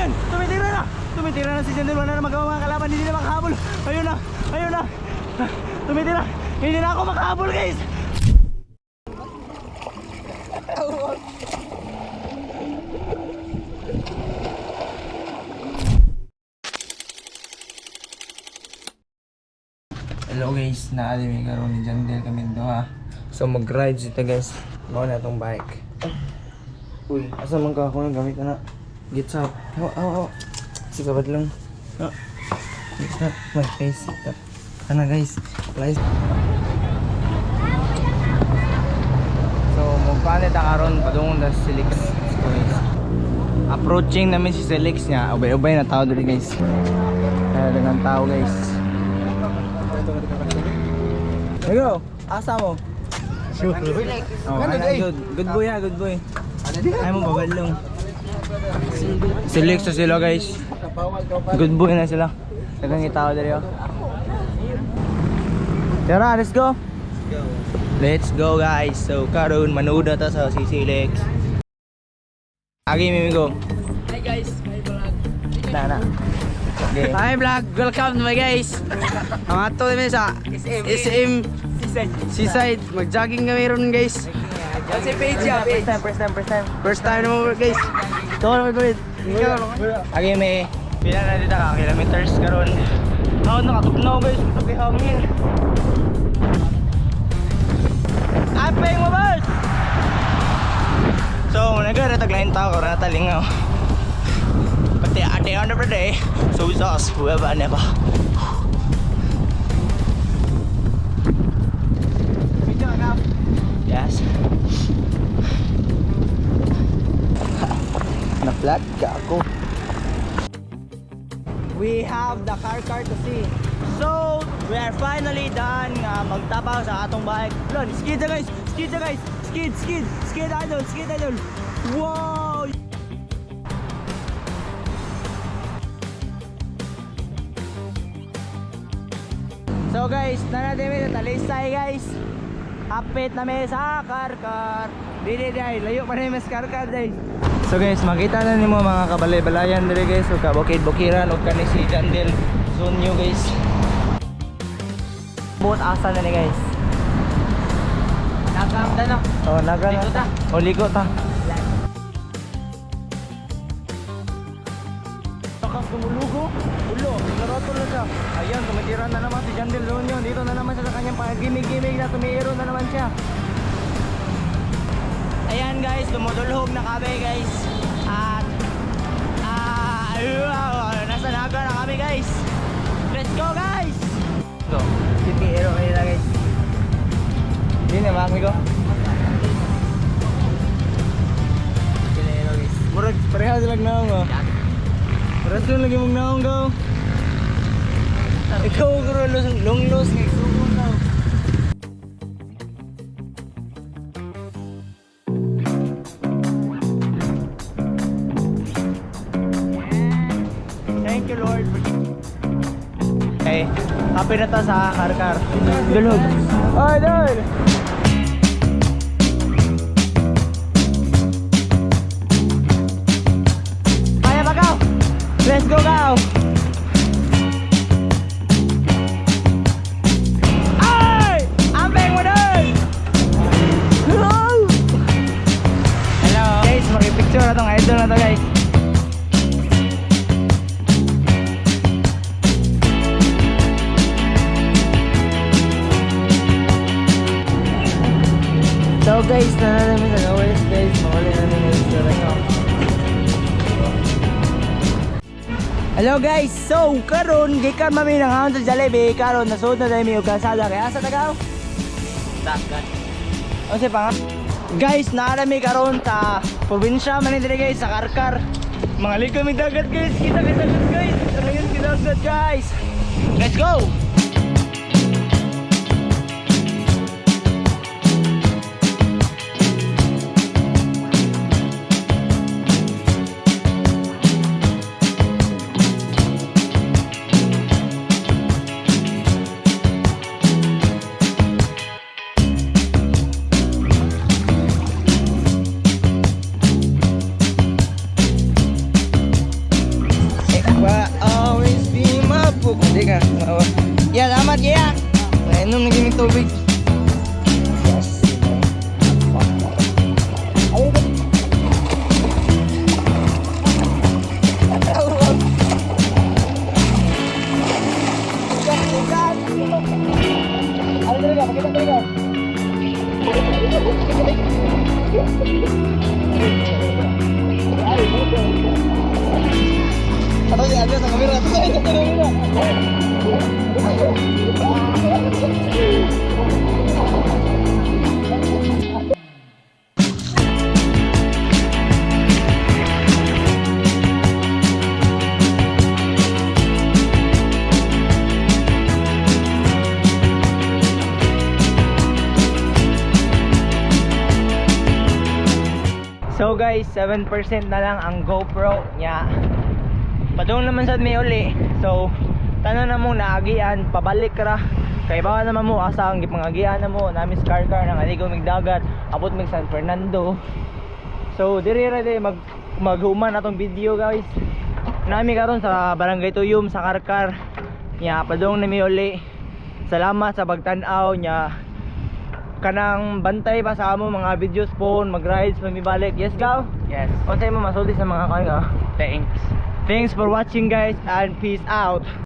yan. Tumitira na. Tumitira na si Jandel. Wala na magawa mga kalaban. Hindi na makahabol. Ayun na. Ayun na. Tumitira. Hindi na ako makahabol guys. Hello guys, naali karon ni Jandel kami doha. So mag-ride sita guys. Mao na tong bike. Uy, asa man ka ako nang gamit na? Gets up. Aw. Sigabad lang. Gets up. My face. Ana guys. Guys. So magpalit ta karon padung sa Silix. So guys. Approaching namin si Silix niya. Ubay-ubay na tao dito guys. Dengan tao guys. Go. Asa mo? Sure. Oh, good boy ha, good boy. Ay mo babalong. Select sa sila guys. Good boy na sila. Dagang itao diri oh. Tara, let's go. Let's go guys. So karon manood na ta sa Silix. Agi mimigo. Hi guys, my vlog. Na. Okay. Hi vlog, welcome to my guys. Ang ato namin sa SM Seaside. Mag-jogging kami ron guys. Kasi page ya, page. First time naman guys. Ito naman ko rin. Agi may pila na dito ka kilometers karon. Ako nakatugnaw guys, ito hangin. Apeng mo boss. So, nagkaratag lain tao karon natalingaw. But at the end of the day, so is us, whoever and ever. Yes. Na-flat ka ako. We have the car to see. So, we are finally done magtapaw sa atong bike. Lon, skid na guys! Skid na guys! Skid idol! Wow! So guys, nanadimi na talisay guys. Apit na may sa karkar. Dili layo pa na may karkar guys. So guys, makita na nimo mga kabalay-balayan diri guys, ug kabukid-bukiran ug kani si Jandel Zunyo guys. Buot asa na ni guys. Nagamda na. Oh, naga na. Ligo ta. Oh, ligo ta. Takang kumulugo. Ulo, naroto na siya. Ayan, tumitira na naman si Jandel Zunyo. Dito na naman siya sa kanyang pagimig-gimig na tumiro na naman siya. Ayan guys, dumudulhog na kami guys. At nasa naga na kami guys. Let's go guys. Go. Tumiro kayo na guys. Hindi na mami ko. Tumiro guys. Murag pareha silang naong oh. Rasul lagi mong naong go. Ikaw guro long-los kay sugon daw. Thank you Lord. Okay, happy na ta sa karkar. Dulhog. Oh, dul. Kaya ba ka? Let's go go! Ay! Ambeng mo doon! Hello! Guys, makipicture na tong idol na to guys. So guys, nananamin sa lowest guys. Mawala na namin sa restaurant. Hello guys, so karon gikan mami nang hawon sa Jollibee karon nasud na dai mi og kalsada kaya asa tagaw? Dagat. O si pa nga. Guys, naara mi karon ta probinsya man diri guys sa Karkar. Mga ligo mi dagat guys, kita dagat guys. Arayan dagat guys. Let's go. ka. Yeah, salamat yeah. Inom na gaming tubig. So guys, 7% na lang ang GoPro nya. Padung naman sad may uli. So tanan na mo naagian, pabalik ra. Kay baka naman mo asa ang gipangagian na mo, namis car nang aligaw mig dagat, abot mig San Fernando. So diri ra di maghuman atong video guys. Nami karon sa Barangay Tuyom sa Karkar. Nya padung na may uli. Salamat sa pagtan-aw nya. Kanang bantay pa sa amo mga videos po, mag-rides, mamibalik. Yes, Gaw? Yes. Unsay mo masulti sa mga kanya? Thanks. Thanks for watching guys and peace out.